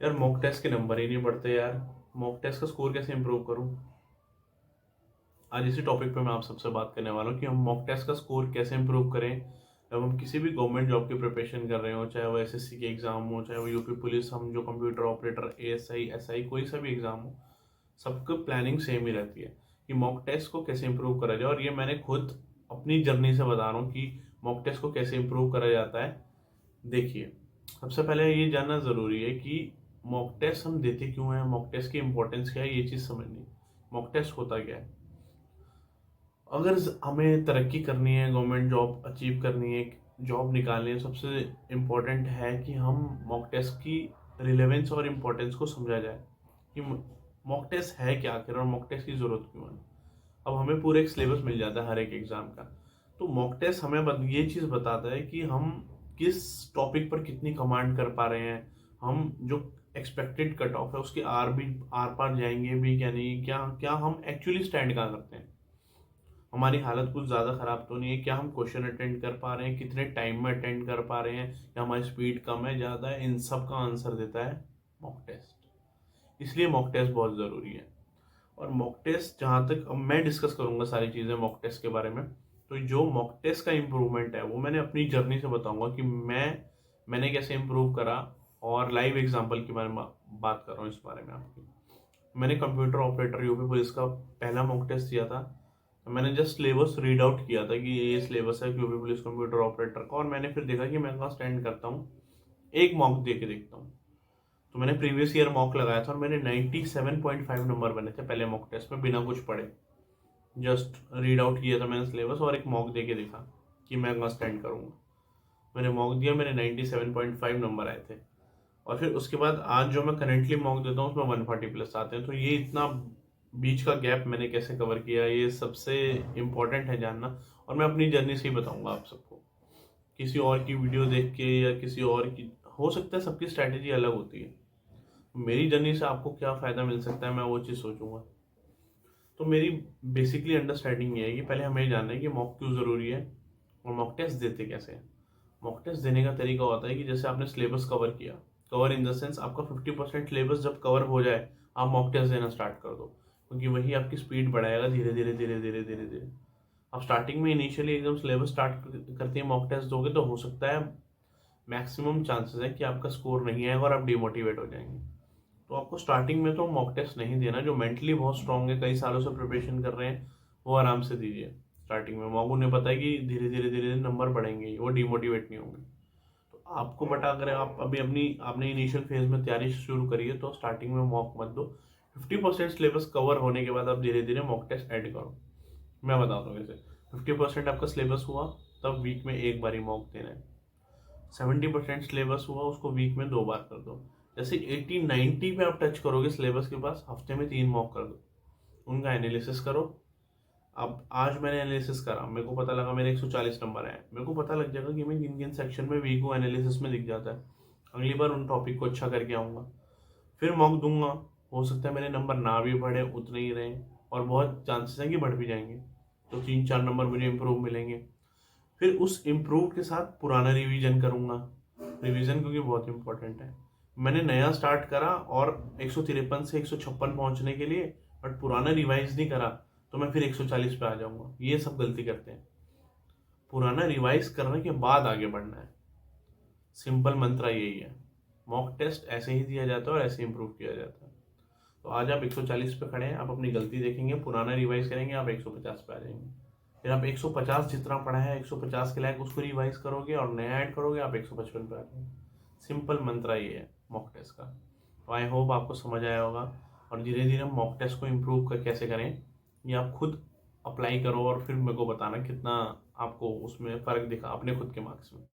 यार mock test के number ही नहीं बढ़ते यार। मॉक टेस्ट का स्कोर कैसे इंप्रूव करूं? आज इसी टॉपिक पे मैं आप सबसे बात करने वाला हूँ कि हम मॉक टेस्ट का स्कोर कैसे इंप्रूव करें जब हम किसी भी गवर्नमेंट जॉब की प्रिपरेशन कर रहे हो, चाहे वो एसएससी के एग्जाम हो, चाहे वो यूपी पुलिस, हम जो कंप्यूटर ऑपरेटर, एएसआई, एसआई, कोई सा भी एग्जाम हो। सबकी प्लानिंग सेम ही रहती है कि मॉक टेस्ट को कैसे इंप्रूव करा जाए। और ये मैंने खुद अपनी जर्नी से बता रहा हूँ कि मॉक टेस्ट को कैसे इंप्रूव करा जाता है। देखिए, सबसे पहले ये जानना ज़रूरी है कि मॉक टेस्ट हम देते क्यों हैं, मॉक टेस्ट की इंपॉर्टेंस क्या है, ये चीज़ समझनी है। मॉक टेस्ट होता क्या है? अगर हमें तरक्की करनी है, गवर्नमेंट जॉब अचीव करनी है, जॉब निकालनी है, सबसे इम्पोर्टेंट है कि हम मॉक टेस्ट की रिलेवेंस और इम्पोर्टेंस को समझा जाए कि मॉक टेस्ट है क्या आखिर और मॉक टेस्ट की ज़रूरत क्यों है। अब हमें पूरे एक सिलेबस मिल जाता है हर एक एग्ज़ाम का। तो मॉक टेस्ट हमें ये चीज़ बताता है कि हम किस टॉपिक पर कितनी कमांड कर पा रहे हैं, हम जो एक्सपेक्टेड कट ऑफ है उसके आर पार जाएंगे भी क्या नहीं, क्या क्या हम एक्चुअली स्टैंड कहाँ करते हैं, हमारी हालत कुछ ज़्यादा ख़राब तो नहीं है, क्या हम क्वेश्चन अटेंड कर पा रहे हैं, कितने टाइम में अटेंड कर पा रहे हैं, या हमारी स्पीड कम है ज़्यादा है, इन सब का आंसर देता है मॉक टेस्ट। इसलिए मॉक टेस्ट बहुत ज़रूरी है। और मॉक टेस्ट जहाँ तक अब मैं डिस्कस करूँगा सारी चीज़ें मॉक टेस्ट के बारे में, तो जो मॉक टेस्ट का इम्प्रूवमेंट है वो मैंने अपनी जर्नी से बताऊँगा कि मैंने कैसे इम्प्रूव करा। और लाइव एग्जाम्पल की बारे में बात कर रहा हूँ इस बारे में आपकी। मैंने कंप्यूटर ऑपरेटर यूपी पुलिस का पहला मॉक टेस्ट दिया था। मैंने जस्ट सिलेबस रीड आउट किया था कि ये सिलेबस है यूपी पुलिस कंप्यूटर ऑपरेटर का, और मैंने फिर देखा कि मैं कहाँ स्टैंड करता हूँ, एक मॉक दे के देखता हूँ। तो मैंने प्रीवियस ईयर मॉक लगाया था और मेरे 97.5 नंबर बने थे पहले मॉक टेस्ट में, बिना कुछ पढ़े। जस्ट रीड आउट किया था मैंने सिलेबस और एक मॉक दे के देखा कि मैं कहाँ स्टैंड करूँगा। मैंने मॉक दिया, मेरे 97.5 नंबर आए थे। और फिर उसके बाद आज जो मैं करेंटली मॉक देता हूँ उसमें 140 प्लस आते हैं। तो ये इतना बीच का गैप मैंने कैसे कवर किया, ये सबसे इम्पोर्टेंट है जानना। और मैं अपनी जर्नी से ही बताऊंगा आप सबको, किसी और की वीडियो देख के या किसी और की, हो सकता है सबकी स्ट्रैटेजी अलग होती है। मेरी जर्नी से आपको क्या फ़ायदा मिल सकता है, मैं वो चीज़ सोचूंगा। तो मेरी बेसिकली अंडरस्टैंडिंग ये है कि पहले हमें ये जानना है कि मॉक क्यों ज़रूरी है और मॉक टेस्ट देते कैसे हैं। मॉक टेस्ट देने का तरीका होता है कि जैसे आपने सिलेबस कवर किया, कवर इन द सेंस आपका 50% सिलेबस जब कवर हो जाए, आप मॉक टेस्ट देना स्टार्ट कर दो, क्योंकि वही आपकी स्पीड बढ़ाएगा धीरे धीरे धीरे धीरे धीरे धीरे। आप स्टार्टिंग में इनिशियली एकदम सिलेबस स्टार्ट करते ही मॉक टेस्ट दोगे तो हो सकता है, मैक्सिमम चांसेस है कि आपका स्कोर नहीं आएगा और आप डिमोटिवेट हो जाएंगे। तो आपको स्टार्टिंग में तो मॉक टेस्ट नहीं देना। जो मेंटली बहुत स्ट्रांग है, कई सालों से प्रिपरेशन कर रहे हैं, वो आराम से दीजिए। स्टार्टिंग में मॉक उन्हें पता है कि धीरे धीरे धीरे नंबर बढ़ेंगे, वो डिमोटिवेट नहीं होंगे। तो आपको बटा, अगर आप अभी अपनी आपने इनिशियल फेज में तैयारी शुरू करी है तो स्टार्टिंग में मॉक मत दो। 50% सिलेबस कवर होने के बाद आप धीरे धीरे मॉक टेस्ट ऐड करो। मैं बताता हूँ कैसे। 50% आपका सिलेबस हुआ, तब वीक में एक बार ही मॉक देना है। 70% सिलेबस हुआ, उसको वीक में 2 बार कर दो। जैसे 80-90 पे आप टच करोगे सिलेबस के पास, हफ्ते में 3 मॉक कर दो, उनका एनालिसिस करो। अब आज मैंने एनालिसिस करा, मेरे को पता लगा मेरे 140 नंबर आए, मेरे को पता लग जाएगा कि मैं किन किन सेक्शन में वीक हूँ, एनालिसिस में दिख जाता है। अगली बार उन टॉपिक को अच्छा करके आऊँगा, फिर मॉक दूंगा। हो सकता है मेरे नंबर ना भी बढ़े, उतने ही रहें, और बहुत चांसेस हैं कि बढ़ भी जाएंगे। तो 3-4 नंबर मुझे इम्प्रूव मिलेंगे। फिर उस इम्प्रूव के साथ पुराना रिवीजन करूँगा। रिवीजन क्योंकि बहुत इंपॉर्टेंट है। मैंने नया स्टार्ट करा और 153 से 156 पहुंचने के लिए, बट पुराना रिवाइज नहीं करा, तो मैं फिर 140 पे आ जाऊंगा। ये सब गलती करते हैं। पुराना रिवाइज करने के बाद आगे बढ़ना है। सिंपल मंत्रा यही है। मॉक टेस्ट ऐसे ही दिया जाता है और ऐसे इंप्रूव किया जाता है। तो आज आप 140 पे खड़े हैं, आप अपनी गलती देखेंगे, पुराना रिवाइज करेंगे, आप 150 पे आ जाएंगे। फिर आप 150 जितना पढ़ा है 150 के लायक उसको रिवाइज करोगे और नया ऐड करोगे, आप 155 पे आ जाएंगे। सिंपल मंत्रा ये है मॉक टेस्ट का। तो आई होप आपको समझ आया होगा। और धीरे धीरे मॉक टेस्ट को इम्प्रूव कर कैसे करें, ये आप खुद अप्लाई करो और फिर मेरे को बताना कितना आपको उसमें फ़र्क दिखा अपने खुद के मार्क्स में।